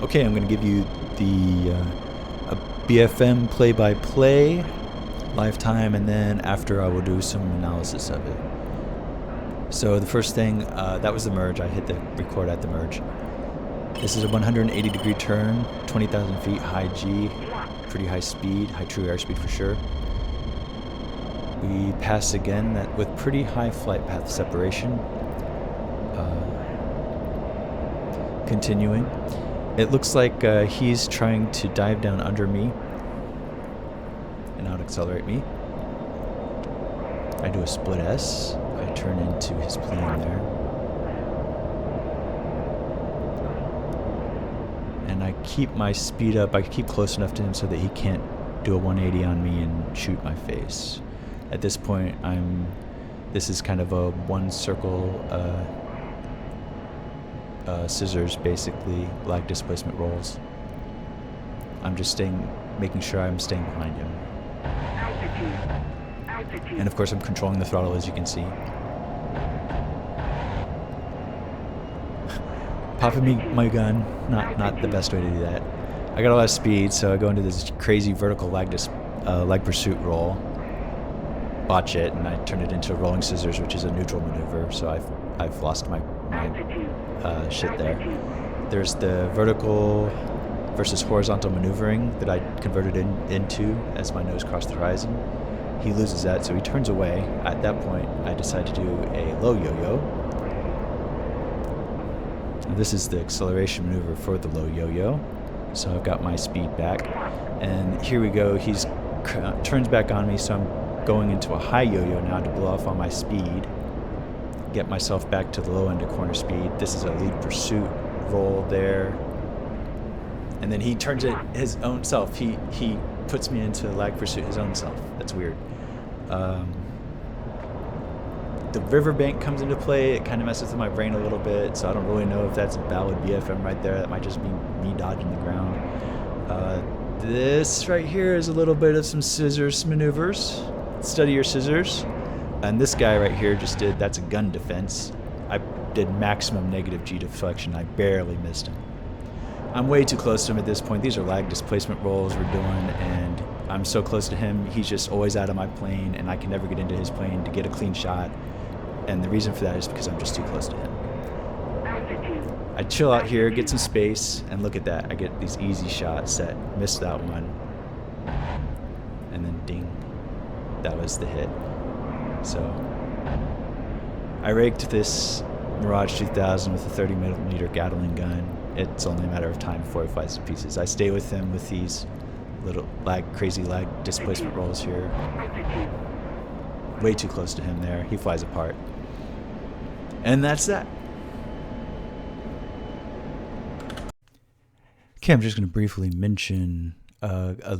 Okay, I'm going to give you the a BFM play-by-play, live time, and then after I will do some analysis of it. So the first thing, that was the merge. I hit the record at the merge. This is a 180 degree turn, 20,000 feet, high G, pretty high speed, high true airspeed for sure. We pass again that with pretty high flight path separation. Continuing. It looks like he's trying to dive down under me and out accelerate me. I do a split S. I turn into his plane there. And I keep my speed up. I keep close enough to him so that he can't do a 180 on me and shoot my face. At this point, this is kind of a one circle scissors, basically, lag displacement rolls. I'm just making sure I'm staying behind him. And of course I'm controlling the throttle, as you can see. Popping me my gun, not the best way to do that. I got a lot of speed, so I go into this crazy vertical lag pursuit roll, botch it, and I turn it into rolling scissors, which is a neutral maneuver. So I've lost my shit there. There's the vertical versus horizontal maneuvering that I converted into as my nose crossed the horizon. He loses that, so he turns away. At that point, I decide to do a low yo-yo. This is the acceleration maneuver for the low yo-yo. So I've got my speed back. And here we go. He's turns back on me, so I'm going into a high yo-yo now to blow off on my speed. Get myself back to the low end of corner speed. This is a lead pursuit roll there. And then he turns it his own self. He puts me into lag pursuit his own self. That's weird. The riverbank comes into play. It kind of messes with my brain a little bit, so I don't really know if that's a valid BFM right there. That might just be me dodging the ground. This right here is a little bit of some scissors maneuvers. Study your scissors. And this guy right here that's a gun defense. I did maximum negative G deflection. I barely missed him. I'm way too close to him at this point. These are lag displacement rolls we're doing, and I'm so close to him. He's just always out of my plane, and I can never get into his plane to get a clean shot. And the reason for that is because I'm just too close to him. I chill out here, get some space, and look at that. I get these easy shots set. Missed that one. And then ding. That was the hit. So I raked this Mirage 2000 with a 30mm Gatling gun. It's only a matter of time before it flies to pieces. I stay with him with these little crazy lag displacement rolls here. Way too close to him there. He flies apart. And that's that. Okay, I'm just going to briefly mention a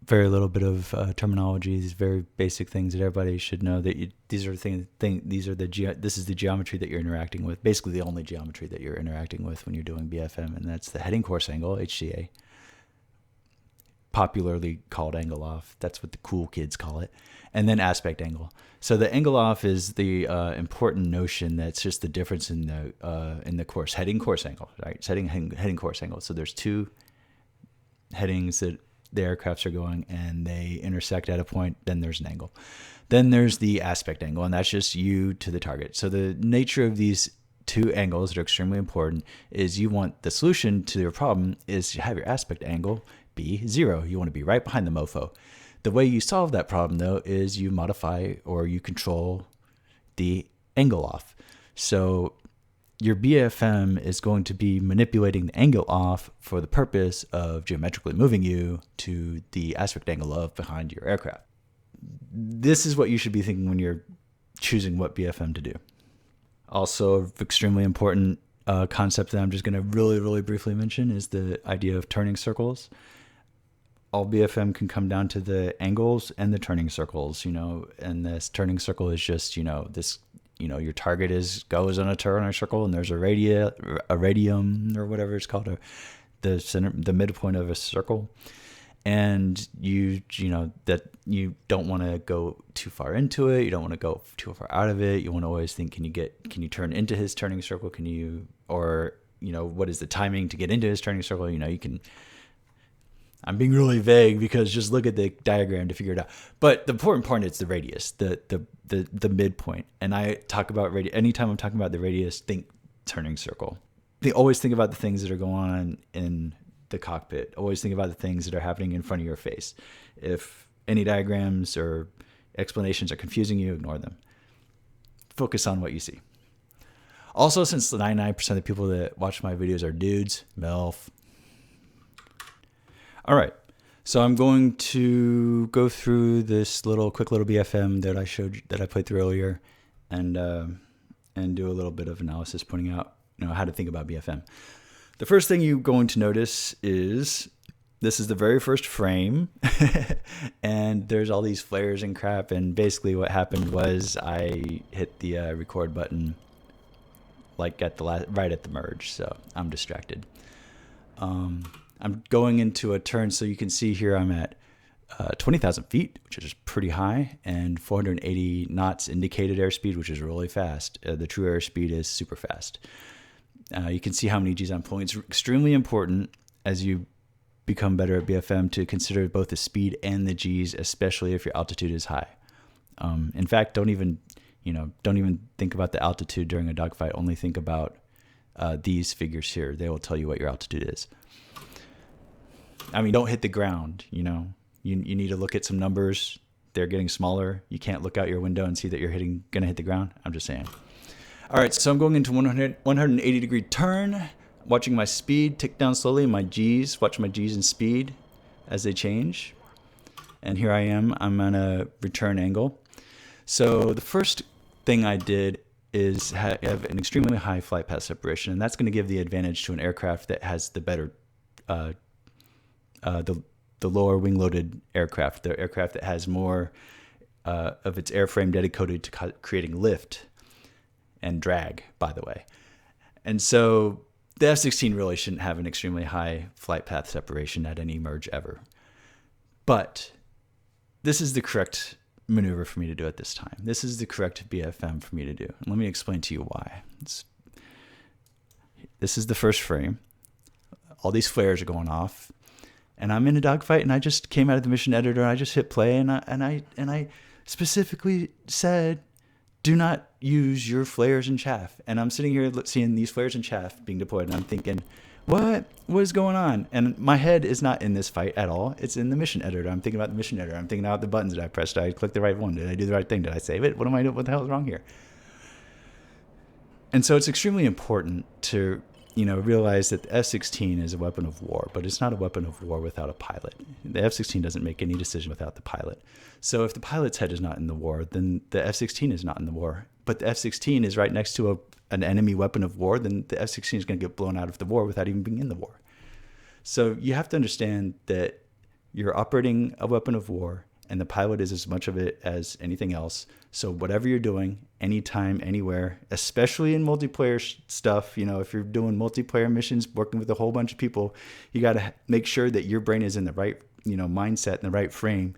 very little bit of terminology, these very basic things that everybody should know. That this is the geometry that you're interacting with. Basically, the only geometry that you're interacting with when you're doing BFM, and that's the heading course angle, HCA, popularly called angle off. That's what the cool kids call it. And then aspect angle. So the angle off is the important notion that's just the difference in the course heading course angle, right? It's heading course angle. So there's two headings that the aircrafts are going, and they intersect at a point. Then there's an angle. Then there's the aspect angle, and that's just you to the target. So the nature of these two angles that are extremely important is you want the solution to your problem is to have your aspect angle be 0. You want to be right behind the mofo. The way you solve that problem, though, is you modify or you control the angle off. So your BFM is going to be manipulating the angle off for the purpose of geometrically moving you to the aspect angle of behind your aircraft. This is what you should be thinking when you're choosing what BFM to do. Also, extremely important concept that I'm just going to really, really briefly mention is the idea of turning circles. All BFM can come down to the angles and the turning circles, and this turning circle is just, your target goes on a turning circle, and there's a radium or whatever it's called, the center, the midpoint of a circle. And you don't want to go too far into it. You don't want to go too far out of it. You want to always think, can you turn into his turning circle? Or what is the timing to get into his turning circle? You can. I'm being really vague because just look at the diagram to figure it out. But the important part is the radius, the midpoint. And I talk about radius. Anytime I'm talking about the radius, think turning circle. They always think about the things that are going on in the cockpit. Always think about the things that are happening in front of your face. If any diagrams or explanations are confusing you, ignore them. Focus on what you see. Also, since 99% of the people that watch my videos are dudes, MILF. All right, so I'm going to go through this quick little BFM that I showed you, that I played through earlier, and do a little bit of analysis pointing out how to think about BFM. The first thing you're going to notice is this is the very first frame, and there's all these flares and crap. And basically, what happened was I hit the record button right at the merge, so I'm distracted. I'm going into a turn, so you can see here I'm at 20,000 feet, which is pretty high, and 480 knots indicated airspeed, which is really fast. The true airspeed is super fast. You can see how many Gs I'm pulling. It's extremely important as you become better at BFM to consider both the speed and the Gs, especially if your altitude is high. In fact, don't even think about the altitude during a dogfight. Only think about these figures here. They will tell you what your altitude is. I mean, don't hit the ground, You need to look at some numbers. They're getting smaller. You can't look out your window and see that you're going to hit the ground. I'm just saying. All right, so I'm going into 180-degree turn, watching my speed tick down slowly, watch my Gs and speed as they change. And here I am. I'm on a return angle. So the first thing I did is have an extremely high flight path separation, and that's going to give the advantage to an aircraft that has the better the lower wing-loaded aircraft, the aircraft that has more of its airframe dedicated to creating lift and drag, by the way. And so the F-16 really shouldn't have an extremely high flight path separation at any merge ever. But this is the correct maneuver for me to do at this time. This is the correct BFM for me to do. And let me explain to you why. This is the first frame. All these flares are going off. And I'm in a dogfight, and I just came out of the mission editor, and I just hit play, and I specifically said, do not use your flares and chaff. And I'm sitting here seeing these flares and chaff being deployed, and I'm thinking, what is going on? And my head is not in this fight at all. It's in the mission editor. I'm thinking about the mission editor. I'm thinking about the buttons that I pressed. Did I click the right one? Did I do the right thing? Did I save it? What am I doing? What the hell is wrong here? And so it's extremely important to realize that the F-16 is a weapon of war, but it's not a weapon of war without a pilot. The F-16 doesn't make any decision without the pilot. So if the pilot's head is not in the war, then the F-16 is not in the war. But the F-16 is right next to an enemy weapon of war, then the F-16 is going to get blown out of the war without even being in the war. So you have to understand that you're operating a weapon of war, and the pilot is as much of it as anything else. So whatever you're doing, anytime, anywhere, especially in multiplayer stuff, if you're doing multiplayer missions, working with a whole bunch of people, you got to make sure that your brain is in the right, mindset, in the right frame.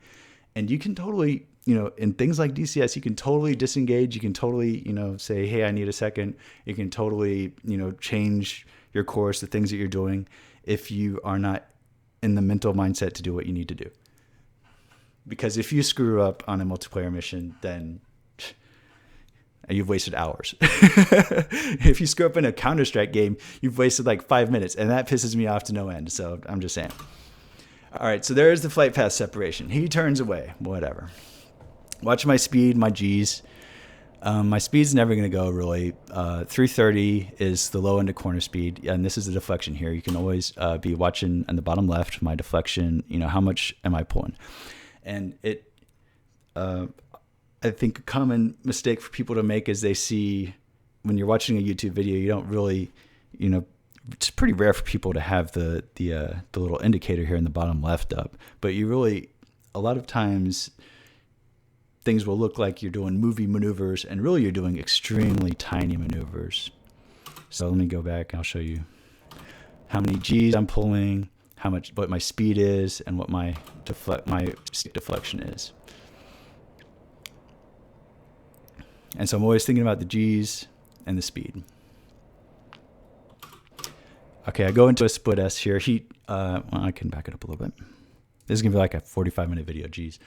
And you can totally, in things like DCS, you can totally disengage. You can totally, say, hey, I need a second. You can totally, change your course, the things that you're doing, if you are not in the mental mindset to do what you need to do. Because if you screw up on a multiplayer mission, then you've wasted hours. If you screw up in a Counter-Strike game, you've wasted like 5 minutes, and that pisses me off to no end. So I'm just saying. All right, so there's the flight path separation. He turns away, whatever. Watch my speed, my Gs. My speed's never going to go really. 330 is the low end of corner speed, and this is the deflection here. You can always be watching on the bottom left, my deflection, how much am I pulling? And I think a common mistake for people to make is they see, when you're watching a YouTube video, you don't really, it's pretty rare for people to have the little indicator here in the bottom left up. But you really, a lot of times, things will look like you're doing movie maneuvers, and really you're doing extremely tiny maneuvers. So let me go back and I'll show you how many Gs I'm pulling, what my speed is, and what my deflection is. And so I'm always thinking about the Gs and the speed. Okay, I go into a split S here. Well, I can back it up a little bit. This is going to be like a 45-minute video. Jeez.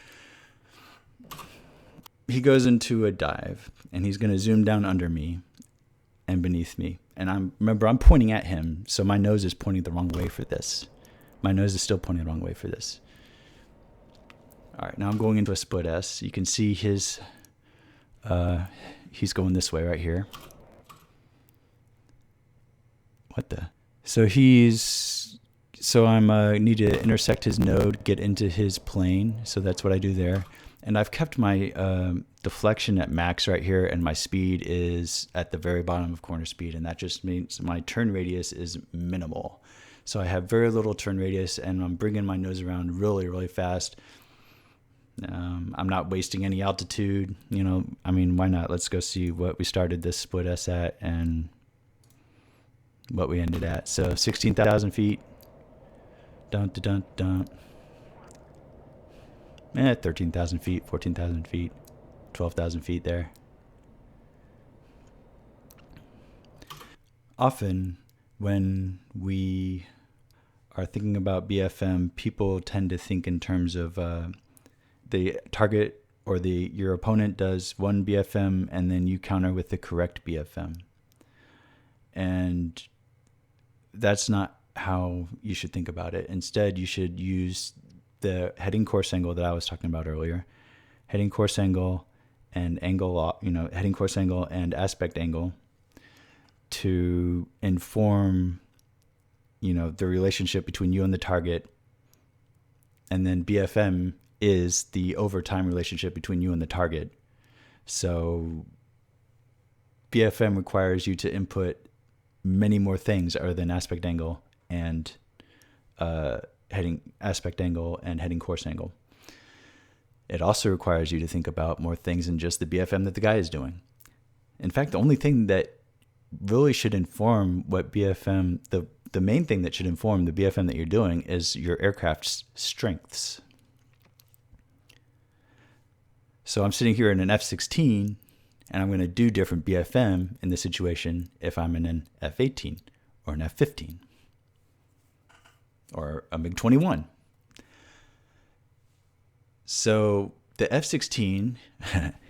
He goes into a dive, and he's going to zoom down under me and beneath me. And remember, I'm pointing at him, so my nose is pointing the wrong way for this. My nose is still pointing the wrong way for this. All right, now I'm going into a split S. You can see he's going this way right here. What the? So I need to intersect his node, get into his plane. So that's what I do there. And I've kept my deflection at max right here, and my speed is at the very bottom of corner speed. And that just means my turn radius is minimal. So I have very little turn radius, and I'm bringing my nose around really, really fast. I'm not wasting any altitude. I mean, why not? Let's go see what we started this split S at and what we ended at. So 16,000 feet. Dun, dun, dun, dun. 13,000 feet, 14,000 feet, 12,000 feet there. Often when we are thinking about BFM, people tend to think in terms of the target or your opponent does one BFM and then you counter with the correct BFM. And that's not how you should think about it. Instead, you should use the heading course angle that I was talking about earlier. Heading course angle and angle, heading course angle and aspect angle to inform, the relationship between you and the target. And then BFM is the overtime relationship between you and the target. So BFM requires you to input many more things other than aspect angle and heading aspect angle and heading course angle. It also requires you to think about more things than just the BFM that the guy is doing. In fact, the only thing that really should inform what BFM, the main thing that should inform the BFM that you're doing is your aircraft's strengths. So I'm sitting here in an F-16 and I'm going to do different BFM in this situation if I'm in an F-18 or an F-15 or a MiG-21. So the F-16,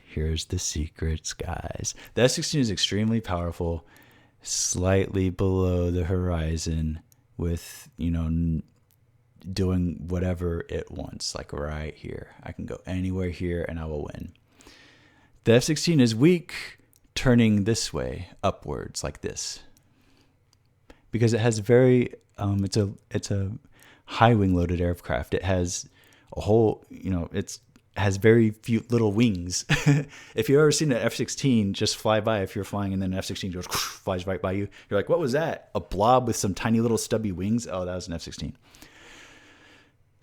here's the secrets, guys. The F-16 is extremely powerful, slightly below the horizon with, doing whatever it wants, like right here. I can go anywhere here and I will win. The F-16 is weak turning this way, upwards, like this. Because it has it's a high wing loaded aircraft. It has a whole, it has very few little wings. If you've ever seen an F-16 just fly by, if you're flying and then an F-16 goes, flies right by you, you're like, what was that? A blob with some tiny little stubby wings? Oh, that was an F-16.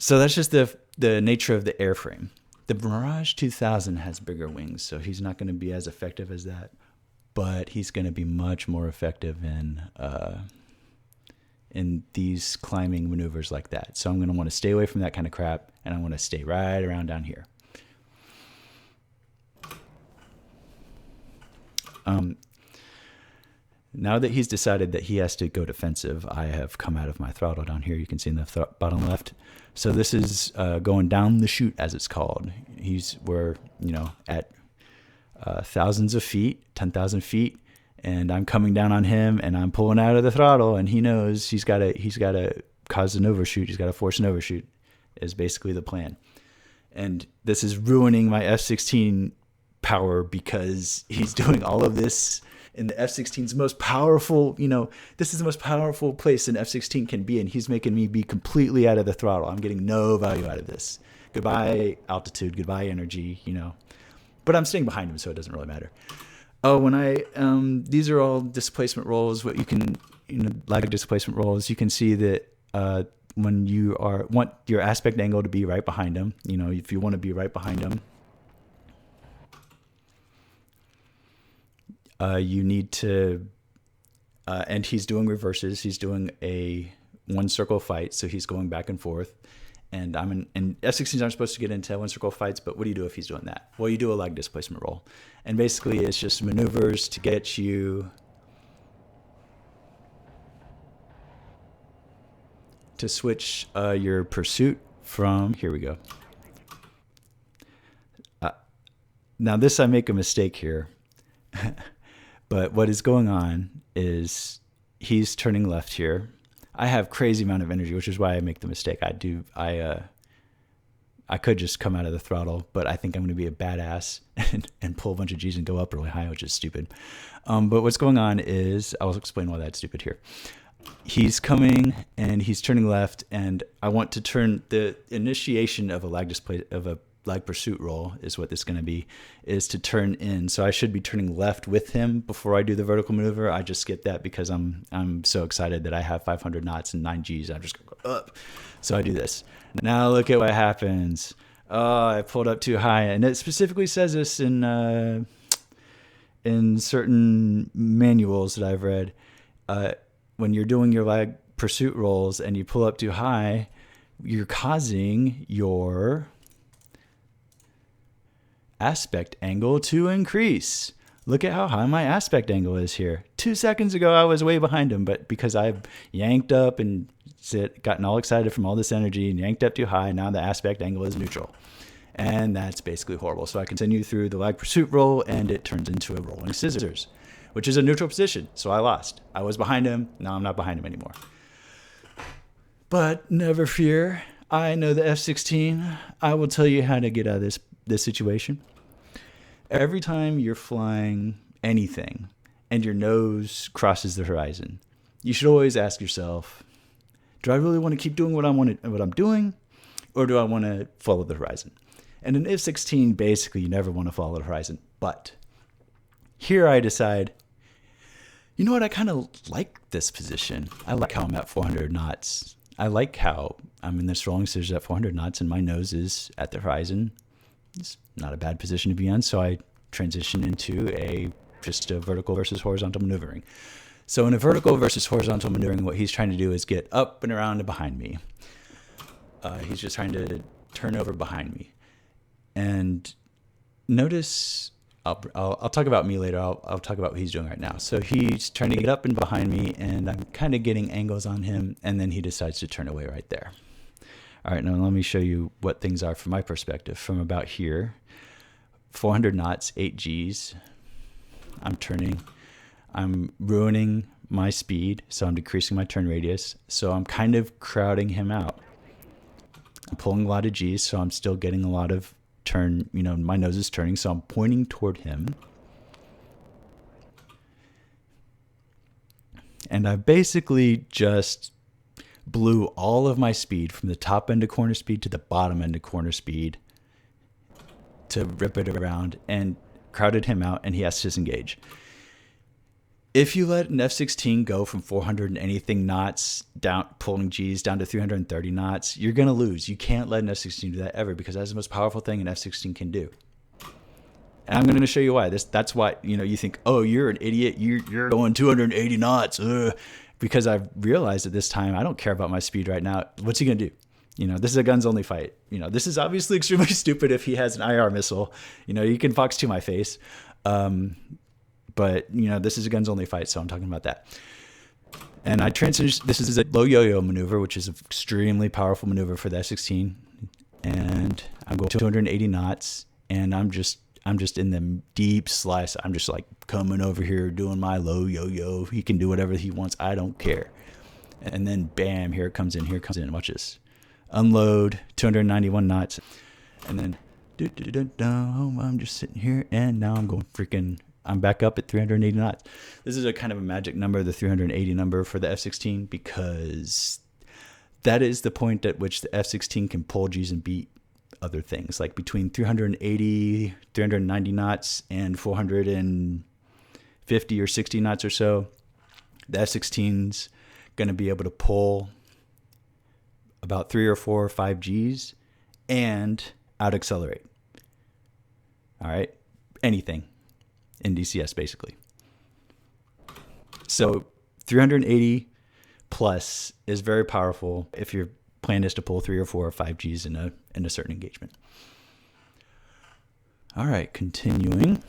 So that's just the nature of the airframe. The Mirage 2000 has bigger wings, so he's not going to be as effective as that, but he's going to be much more effective in these climbing maneuvers like that. So I'm going to want to stay away from that kind of crap, and I want to stay right around down here. Now that he's decided that he has to go defensive, I have come out of my throttle down here. You can see in the bottom left. So this is going down the chute, as it's called. We're at thousands of feet, 10,000 feet, and I'm coming down on him, and I'm pulling out of the throttle, and he knows he's got to cause an overshoot. He's got to force an overshoot, is basically the plan. And this is ruining my F-16 power because he's doing all of this in the F-16's most powerful, this is the most powerful place an F-16 can be, and he's making me be completely out of the throttle. I'm getting no value out of this. Goodbye altitude, goodbye energy, But I'm staying behind him, so it doesn't really matter. Oh, these are all displacement rolls. What you can, lag displacement rolls. You can see that when you want your aspect angle to be right behind him, if you want to be right behind him, you need to, and he's doing reverses. He's doing a one circle fight, so he's going back and forth. And and F-16s aren't supposed to get into one circle fights, but what do you do if he's doing that? Well, you do a lag displacement roll. And basically it's just maneuvers to get you to switch your pursuit from, here we go. Now this, I make a mistake here, but what is going on is he's turning left here. I have crazy amount of energy, which is why I make the mistake. I could just come out of the throttle, but I think I'm going to be a badass and pull a bunch of G's and go up really high, which is stupid. But what's going on is, I'll explain why that's stupid here. He's coming and he's turning left, and I want to turn the initiation of a lag display of a lag pursuit roll is what this is going to be, is to turn in. So I should be turning left with him before I do the vertical maneuver. I just skip that because I'm so excited that I have 500 knots and 9 G's. I'm just going to go up. So I do this. Now look at what happens. Oh, I pulled up too high, and it specifically says this in certain manuals that I've read. When you're doing your lag pursuit rolls and you pull up too high, you're causing your aspect angle to increase. Look at how high my aspect angle is here. 2 seconds ago, I was way behind him, but because I've yanked up and gotten all excited from all this energy and yanked up too high, now the aspect angle is neutral. And that's basically horrible. So I continue through the lag pursuit roll, and it turns into a rolling scissors, which is a neutral position. So I lost. I was behind him. Now I'm not behind him anymore. But never fear. I know the F-16. I will tell you how to get out of this situation. Every time you're flying anything and your nose crosses the horizon, you should always ask yourself, do I really want to keep doing what I'm doing, or do I want to follow the horizon? And in F-16, basically, you never want to follow the horizon. But here I decide, you know what? I kind of like this position. I like how I'm at 400 knots. I like how I'm in this rolling scissors at 400 knots and my nose is at the horizon. It's not a bad position to be in. So I transition into just a vertical versus horizontal maneuvering. So in a vertical versus horizontal maneuvering, what he's trying to do is get up and around and behind me. He's just trying to turn over behind me. And notice, I'll talk about me later. I'll talk about what he's doing right now. So he's trying to get up and behind me, and I'm kind of getting angles on him, and then he decides to turn away right there. All right, now let me show you what things are from my perspective. From about here, 400 knots, 8 Gs. I'm turning. I'm ruining my speed, so I'm decreasing my turn radius. So I'm kind of crowding him out. I'm pulling a lot of Gs, so I'm still getting a lot of turn. You know, my nose is turning, so I'm pointing toward him. And I basically just blew all of my speed from the top end of corner speed to the bottom end of corner speed to rip it around and crowded him out, and he has to disengage. If you let an F-16 go from 400 and anything knots down, pulling Gs down to 330 knots, you're going to lose. You can't let an F-16 do that ever, because that's the most powerful thing an F-16 can do. And I'm going to show you why. That's why, you think, oh, you're an idiot. You're going 280 knots. Because I've realized at this time, I don't care about my speed right now. What's he going to do? This is a guns only fight. This is obviously extremely stupid if he has an IR missile. You can Fox 2 my face. But, this is a guns only fight, so I'm talking about that. And I transition. This is a low yo-yo maneuver, which is an extremely powerful maneuver for the F-16. And I'm going 280 knots, and I'm just in the deep slice. I'm just like coming over here doing my low yo-yo. He can do whatever he wants. I don't care. And then bam, here it comes in. Watch this. Unload, 291 knots. And then I'm just sitting here, and now I'm going I'm back up at 380 knots. This is a kind of a magic number, the 380 number for the F-16, because that is the point at which the F-16 can pull Gs and beat other things. Like between 380, 390 knots and 450 or 60 knots or so, the F-16's going to be able to pull about 3 or 4 or 5 Gs and out accelerate. All right, anything in DCS basically. So 380 plus is very powerful if your plan is to pull 3 or 4 or 5 Gs in a certain engagement. All right, continuing.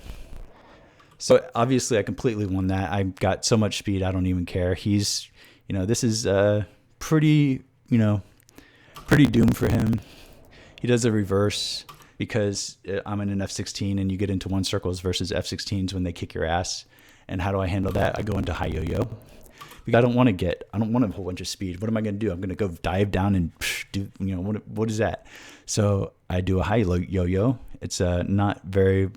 So obviously I completely won that. I got so much speed, I don't even care. He's, this is pretty pretty doomed for him. He does a reverse because I'm in an F-16 and you get into one circles versus F-16s when they kick your ass. And how do I handle that? I go into high yo-yo. Because I don't want a whole bunch of speed. What am I going to do? I'm going to go dive down and do, what is that? So I do a high yo-yo. It's not very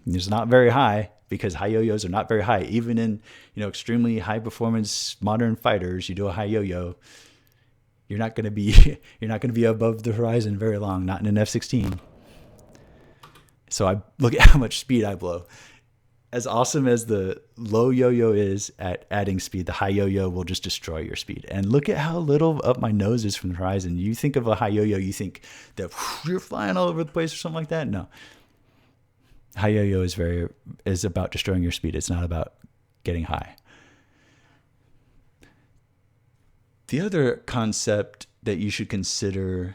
high because high yo-yos are not very high. Even in, extremely high performance modern fighters, you do a high yo-yo. You're not going to be above the horizon very long, not in an F-16. So I look at how much speed I blow. As awesome as the low yo-yo is at adding speed, the high yo-yo will just destroy your speed. And look at how little up my nose is from the horizon. You think of a high yo-yo, you think that you're flying all over the place or something like that. No. High yo-yo is about destroying your speed. It's not about getting high. The other concept that you should consider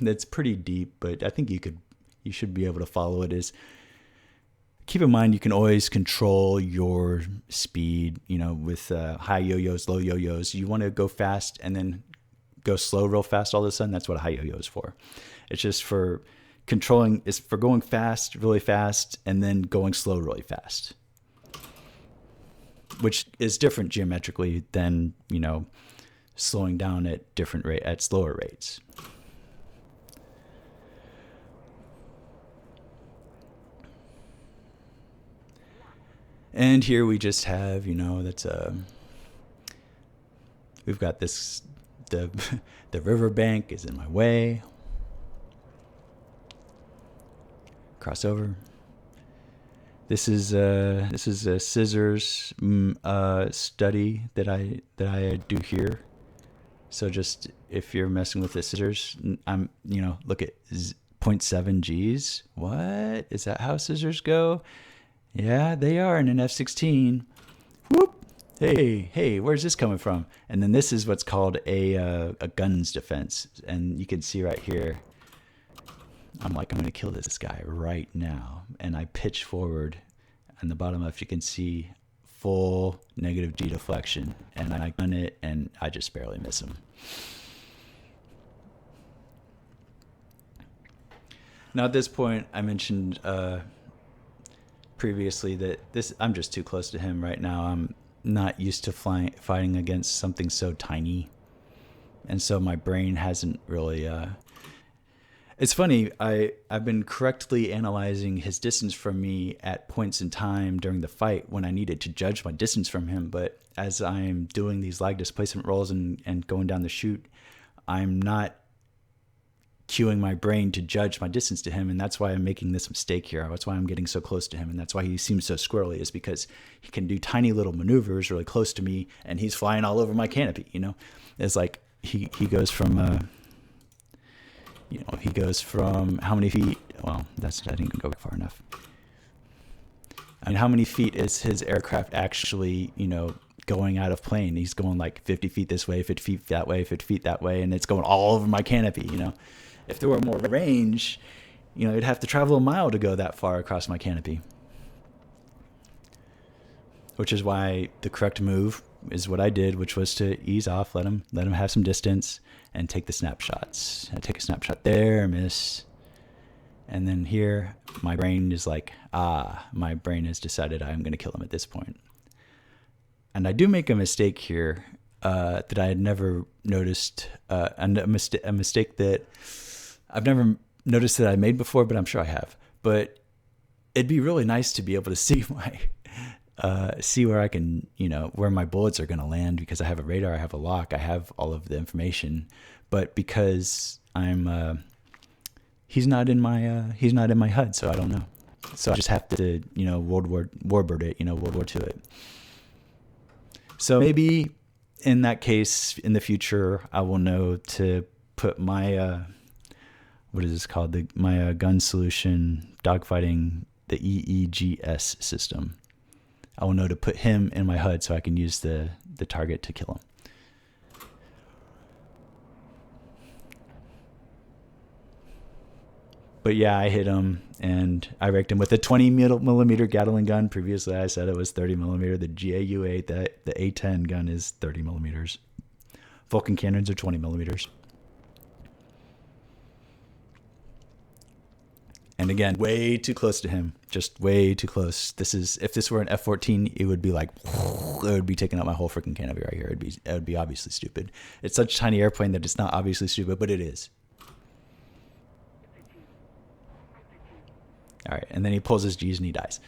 that's pretty deep, but I think you should be able to follow it is, keep in mind you can always control your speed, with high yo-yos, low yo-yos. You want to go fast and then go slow real fast all of a sudden. That's what a high yo-yo is for. It's just for controlling, it's for going fast, really fast, and then going slow really fast, which is different geometrically than, slowing down at slower rates. And here we just have, we've got this, the riverbank is in my way. Crossover. This is a scissors study that I do here. So just if you're messing with the scissors, I'm look at 0.7 Gs. What is that? How scissors go? Yeah, they are in an F-16. Whoop! Hey, where's this coming from? And then this is what's called a guns defense, and you can see right here. I'm going to kill this guy right now, and I pitch forward. On the bottom left, you can see full negative G deflection, and I gun it, and I just barely miss him. Now at this point, I mentioned previously that I'm just too close to him right now. I'm not used to fighting against something so tiny, and so my brain hasn't really. It's funny, I've been correctly analyzing his distance from me at points in time during the fight when I needed to judge my distance from him, but as I'm doing these lag displacement rolls and going down the chute, I'm not cueing my brain to judge my distance to him, and that's why I'm making this mistake here. That's why I'm getting so close to him, and that's why he seems so squirrely, is because he can do tiny little maneuvers really close to me, and he's flying all over my canopy, It's like he goes from... he goes from how many feet? Well, I didn't go far enough. I mean, how many feet is his aircraft actually, going out of plane? He's going like 50 feet this way, 50 feet that way, 50 feet that way, and it's going all over my canopy, If there were more range, it'd have to travel a mile to go that far across my canopy. Which is why the correct move is what I did, which was to ease off, let him have some distance, and take the snapshots. I take a snapshot there, miss, and then here, my brain is like, my brain has decided I'm going to kill him at this point. And I do make a mistake here that I had never noticed, and a mistake that I've never noticed that I made before, but I'm sure I have. But it'd be really nice to be able to see see where I can, where my bullets are going to land, because I have a radar, I have a lock, I have all of the information, but because he's not in my HUD, so I don't know. So I just have to, World War II it. So maybe in that case, in the future, I will know to put my, what is this called? My gun solution dogfighting, the EEGS system. I will know to put him in my HUD so I can use the target to kill him. But yeah, I hit him, and I wrecked him with a 20 millimeter Gatling gun. Previously, I said it was 30 millimeter. The GAU-8, the A10 gun is 30 millimeters. Vulcan cannons are 20 millimeters. And again, way too close to him, just way too close. If this were an F-14, it would be like, it would be taking out my whole freaking canopy right here. It would be obviously stupid. It's such a tiny airplane that it's not obviously stupid, but it is. All right, and then he pulls his G's and he dies.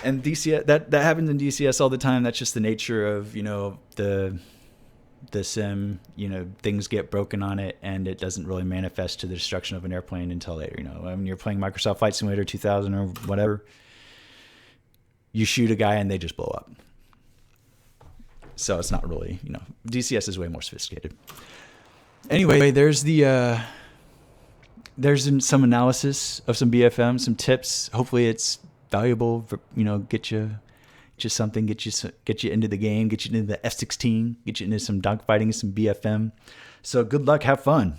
And DCS, that happens in DCS all the time. That's just the nature of, the sim. Things get broken on it, and it doesn't really manifest to the destruction of an airplane until later. When you're playing Microsoft Flight Simulator 2000 or whatever, you shoot a guy and they just blow up. So it's not really, DCS is way more sophisticated. Anyway, there's some analysis of some BFM, some tips. Hopefully it's valuable for, get you something, get you into the game, get you into the F-16, get you into some dogfighting, some BFM. So good luck, have fun.